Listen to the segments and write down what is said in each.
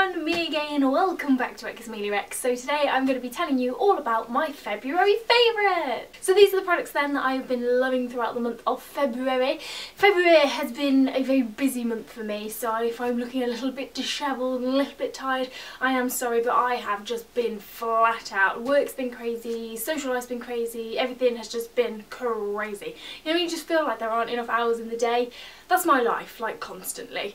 everyone, me again, welcome back to xameliax. So today I'm going to be telling you all about my February favourites. So these are the products then that I've been loving throughout the month of February. February has been a very busy month for me, so if I'm looking a little bit dishevelled and a little bit tired, I am sorry, but I have just been flat out. Work's been crazy, social life's been crazy, everything has just been crazy. You know, you just feel like there aren't enough hours in the day. That's my life, like constantly.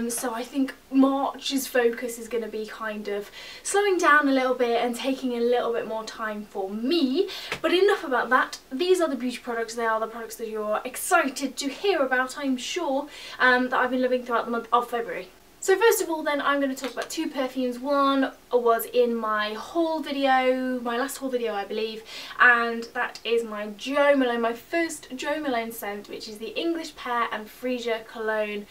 So I think March's focus is going to be kind of slowing down a little bit and taking a little bit more time for me. But enough about that. These are the beauty products. They are the products that you're excited to hear about, I'm sure, that I've been loving throughout the month of February. So first of all then, I'm going to talk about two perfumes. One was in my haul video, my last haul video I believe, and that is my Jo Malone, my first Jo Malone scent, which is the English Pear and Freesia Cologne.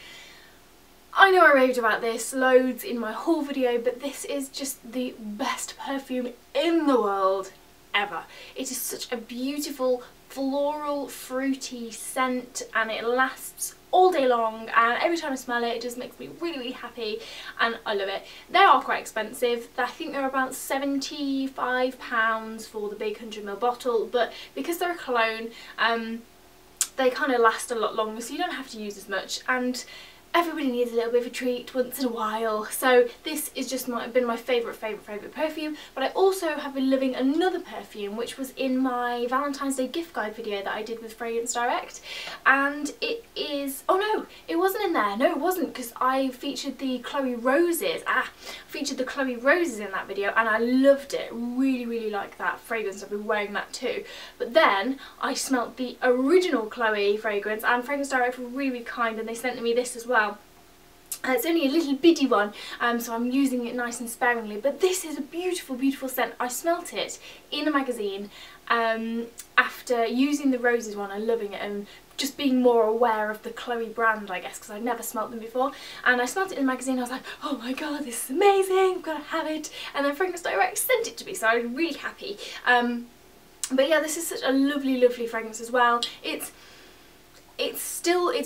I know I raved about this loads in my haul video, but this is just the best perfume in the world ever. It is such a beautiful floral fruity scent and it lasts all day long, and every time I smell it, it just makes me really happy and I love it. They are quite expensive. I think they're about £75 for the big 100ml bottle, but because they're a cologne, they kind of last a lot longer, so you don't have to use as much, and everybody needs a little bit of a treat once in a while. So this is just been my favourite perfume. But I also have been loving another perfume which was in my Valentine's Day gift guide video that I did with Fragrance Direct, and it is, oh no, it wasn't in there. No, it wasn't, because I featured the Chloe Roses. Featured the Chloe Roses in that video and I loved it. Really like that fragrance. I've been wearing that too. But then I smelt the original Chloe fragrance, and Fragrance Direct were really kind and they sent me this as well. It's only a little bitty one, so I'm using it nice and sparingly, but this is a beautiful scent. I smelt it in a magazine after using the Roses one and loving it, and just being more aware of the Chloe brand, I guess, because I'd never smelt them before. And I smelt it in the magazine, I was like, oh my god, this is amazing, I've got to have it. And then Fragrance Direct sent it to me, so I was really happy. But yeah, this is such a lovely fragrance as well. It's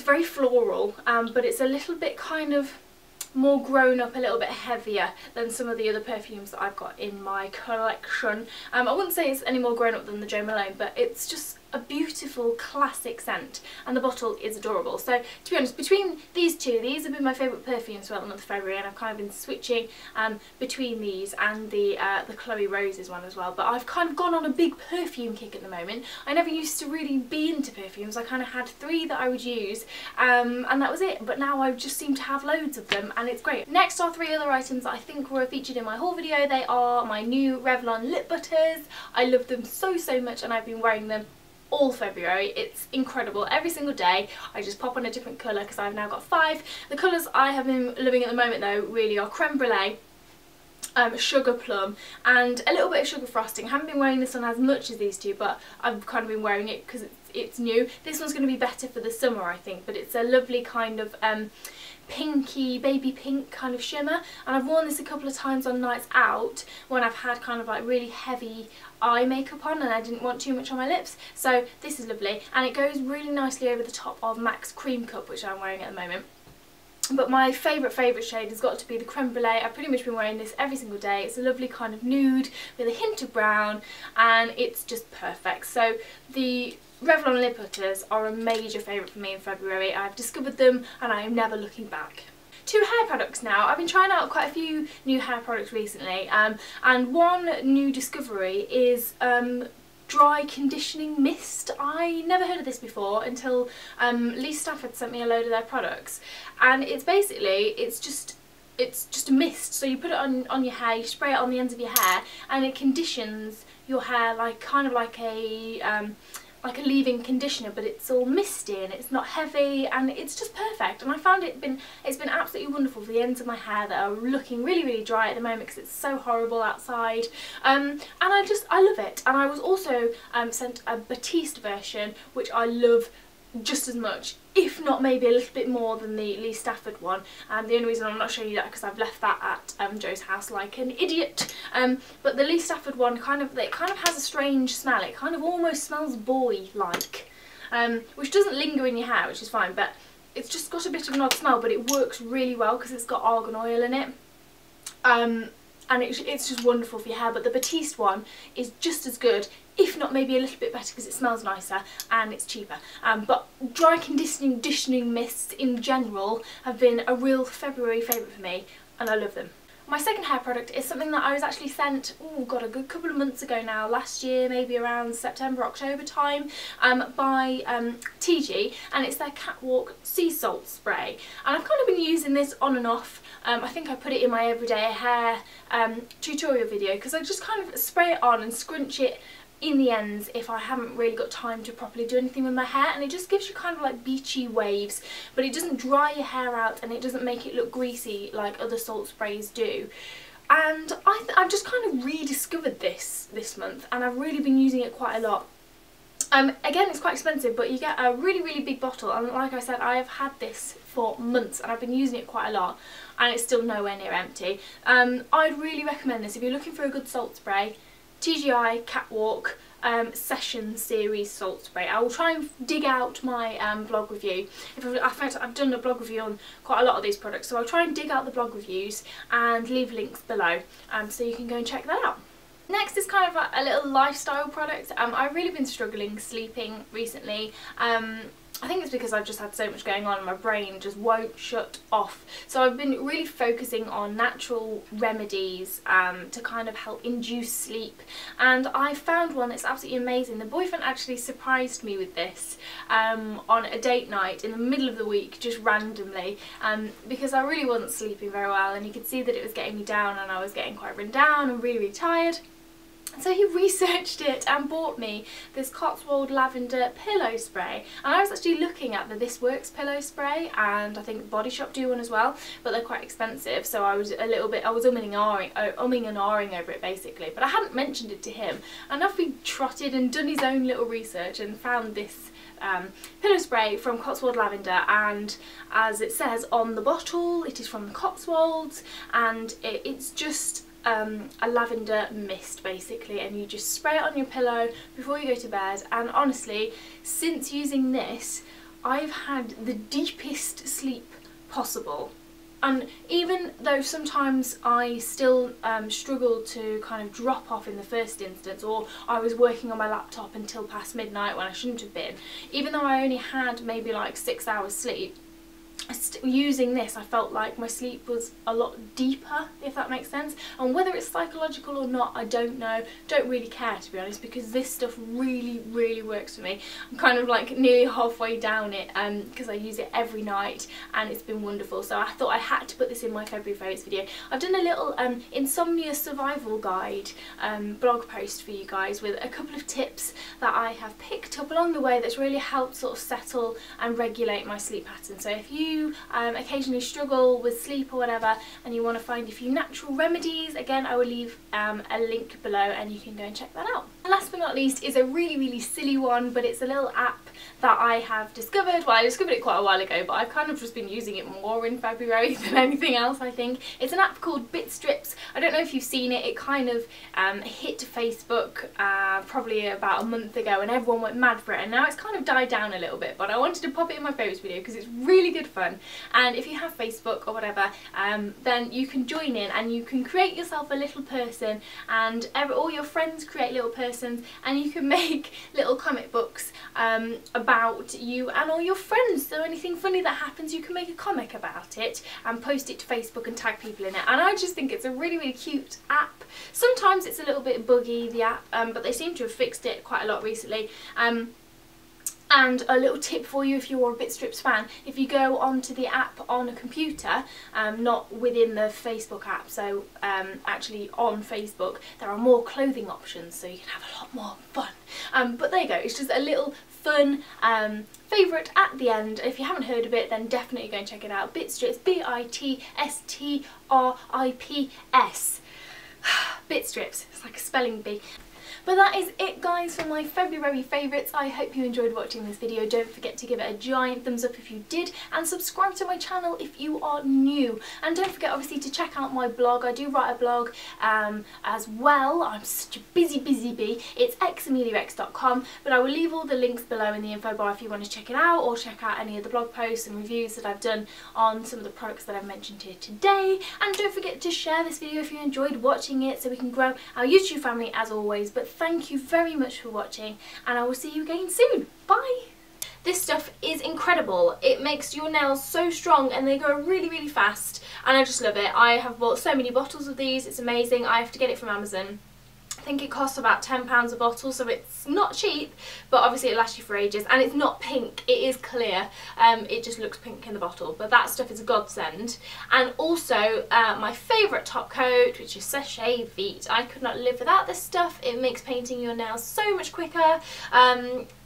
very floral, but it's a little bit kind of more grown up, a little bit heavier than some of the other perfumes that I've got in my collection. I wouldn't say it's any more grown up than the Jo Malone, but it's just a beautiful classic scent, and the bottle is adorable. So to be honest, between these two, these have been my favourite perfumes throughout the month of February, and I've kind of been switching between these and the Chloe Roses one as well. But I've kind of gone on a big perfume kick at the moment. I never used to really be into perfumes. I kind of had 3 that I would use, and that was it. But now I just seem to have loads of them, and it's great. Next are 3 other items that I think were featured in my haul video. They are my new Revlon lip butters. I love them so much, and I've been wearing them all February. It's incredible. Every single day I just pop on a different colour, because I've now got 5. The colours I have been loving at the moment though really are Creme Brulee, Sugar Plum and a little bit of Sugar Frosting. I haven't been wearing this one as much as these two, but I've kind of been wearing it because it's new. This one's going to be better for the summer I think, but it's a lovely kind of pinky, baby pink kind of shimmer, and I've worn this a couple of times on nights out when I've had kind of like really heavy eye makeup on and I didn't want too much on my lips. So this is lovely, and it goes really nicely over the top of MAC's Cream Cup, which I'm wearing at the moment. But my favourite shade has got to be the Creme Brulee. I've pretty much been wearing this every single day. It's a lovely kind of nude with a hint of brown, and it's just perfect. So the Revlon lip butters are a major favourite for me in February. I've discovered them and I am never looking back. 2 hair products now. I've been trying out quite a few new hair products recently, and one new discovery is dry conditioning mist. I never heard of this before until Lee Stafford sent me a load of their products, and it's basically it's just a mist. So you put it on your hair, you spray it on the ends of your hair, and it conditions your hair like kind of like a leave-in conditioner, but it's all misty and it's not heavy, and it's just perfect. And I found it's been absolutely wonderful for the ends of my hair that are looking really dry at the moment because it's so horrible outside, and I love it. And I was also sent a Batiste version, which I love just as much, if not maybe a little bit more than the Lee Stafford one. The only reason I'm not showing you that because I've left that at Jo's house like an idiot. But the Lee Stafford one kind of has a strange smell. It kind of almost smells boy-like, which doesn't linger in your hair, which is fine, but it's just got a bit of an odd smell, but it works really well because it's got argan oil in it. and it's just wonderful for your hair. But the Batiste one is just as good, if not maybe a little bit better, because it smells nicer and it's cheaper. But dry conditioning mists in general have been a real February favourite for me, and I love them. My second hair product is something that I was actually sent, oh god, a good couple of months ago now, last year, maybe around September, October time, by TG, and it's their Catwalk Sea Salt Spray. And I've kind of been using this on and off. I think I put it in my everyday hair tutorial video, because I just kind of spray it on and scrunch it in the ends if I haven't really got time to properly do anything with my hair, and it just gives you kind of like beachy waves, but it doesn't dry your hair out and it doesn't make it look greasy like other salt sprays do. And I've just kind of rediscovered this month, and I've really been using it quite a lot. Again, it's quite expensive, but you get a really big bottle, and like I said, I have had this for months and I've been using it quite a lot, and it's still nowhere near empty. I'd really recommend this if you're looking for a good salt spray. TGI Catwalk Session Series Salt Spray. I will try and dig out my blog review. In fact, I've done a blog review on quite a lot of these products, so I'll try and dig out the blog reviews and leave links below, so you can go and check that out. Next is kind of a little lifestyle product. I've really been struggling sleeping recently. I think it's because I've just had so much going on and my brain just won't shut off. So I've been really focusing on natural remedies to kind of help induce sleep. And I found one that's absolutely amazing. The boyfriend actually surprised me with this on a date night in the middle of the week, just randomly, because I really wasn't sleeping very well, and he could see that it was getting me down, and I was getting quite run down and really tired. So he researched it and bought me this Cotswold Lavender Pillow Spray. And I was actually looking at the This Works pillow spray, and I think Body Shop do one as well, but they're quite expensive, so I was umming and ahhing over it basically. But I hadn't mentioned it to him, and off he trotted and done his own little research and found this pillow spray from Cotswold Lavender, and as it says on the bottle, it is from the Cotswolds, and it's just a lavender mist basically, and you just spray it on your pillow before you go to bed. And honestly, since using this, I've had the deepest sleep possible. And even though sometimes I still struggle to kind of drop off in the first instance, or I was working on my laptop until past midnight when I shouldn't have been, even though I only had maybe like 6 hours sleep, using this I felt like my sleep was a lot deeper, if that makes sense. And whether it's psychological or not, I don't know, don't really care to be honest, because this stuff really works for me. I'm kind of like nearly halfway down it because I use it every night, and it's been wonderful. So I thought I had to put this in my February favourites video. I've done a little insomnia survival guide blog post for you guys with a couple of tips that I have picked up along the way that's really helped sort of settle and regulate my sleep pattern. So if you occasionally struggle with sleep or whatever, and you want to find a few natural remedies, again I will leave a link below and you can go and check that out. And last but not least is a really silly one, but it's a little app that I have discovered. Well, I discovered it quite a while ago, but I've kind of just been using it more in February than anything else, I think. It's an app called Bitstrips. I don't know if you've seen it. It kind of hit Facebook probably about a month ago, and everyone went mad for it, and now it's kind of died down a little bit, but I wanted to pop it in my favourites video because it's really good fun. And if you have Facebook or whatever, then you can join in and you can create yourself a little person, and all your friends create little persons, and you can make little comic books about you and all your friends. So anything funny that happens, you can make a comic about it and post it to Facebook and tag people in it. And I just think it's a really cute app. Sometimes it's a little bit buggy, the app, but they seem to have fixed it quite a lot recently. And a little tip for you if you're a Bitstrips fan, if you go onto the app on a computer, not within the Facebook app, so actually on Facebook, there are more clothing options, so you can have a lot more fun. But there you go, it's just a little fun favourite at the end. If you haven't heard of it, then definitely go and check it out. Bitstrips, B-I-T-S-T-R-I-P-S. Bitstrips, it's like a spelling bee. But that is it, guys, for my February favourites. I hope you enjoyed watching this video. Don't forget to give it a giant thumbs up if you did, and subscribe to my channel if you are new. And don't forget, obviously, to check out my blog. I do write a blog as well. I'm such a busy bee. It's xameliax.com, but I will leave all the links below in the info bar if you want to check it out, or check out any of the blog posts and reviews that I've done on some of the products that I've mentioned here today. And don't forget to share this video if you enjoyed watching it, so we can grow our YouTube family as always. But thank you very much for watching, and I will see you again soon. Bye! This stuff is incredible. It makes your nails so strong and they go really fast, and I just love it. I have bought so many bottles of these. It's amazing. I have to get it from Amazon. I think it costs about £10 a bottle, so it's not cheap, but obviously it lasts you for ages. And it's not pink, it is clear. It just looks pink in the bottle, but that stuff is a godsend. And also my favourite top coat, which is Séché Vite. I could not live without this stuff. It makes painting your nails so much quicker.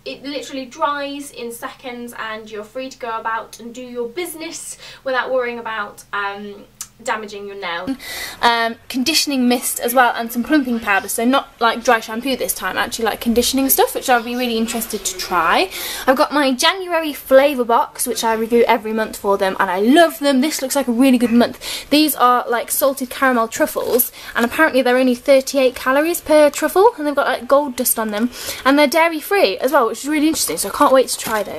It literally dries in seconds, and you're free to go about and do your business without worrying about damaging your nail. Conditioning mist as well, and some plumping powder, so not like dry shampoo this time, actually like conditioning stuff, which I'll be really interested to try. I've got my January flavour box, which I review every month for them, and I love them. This looks like a really good month. These are like salted caramel truffles, and apparently they're only 38 calories per truffle, and they've got like gold dust on them, and they're dairy free as well, which is really interesting, so I can't wait to try those.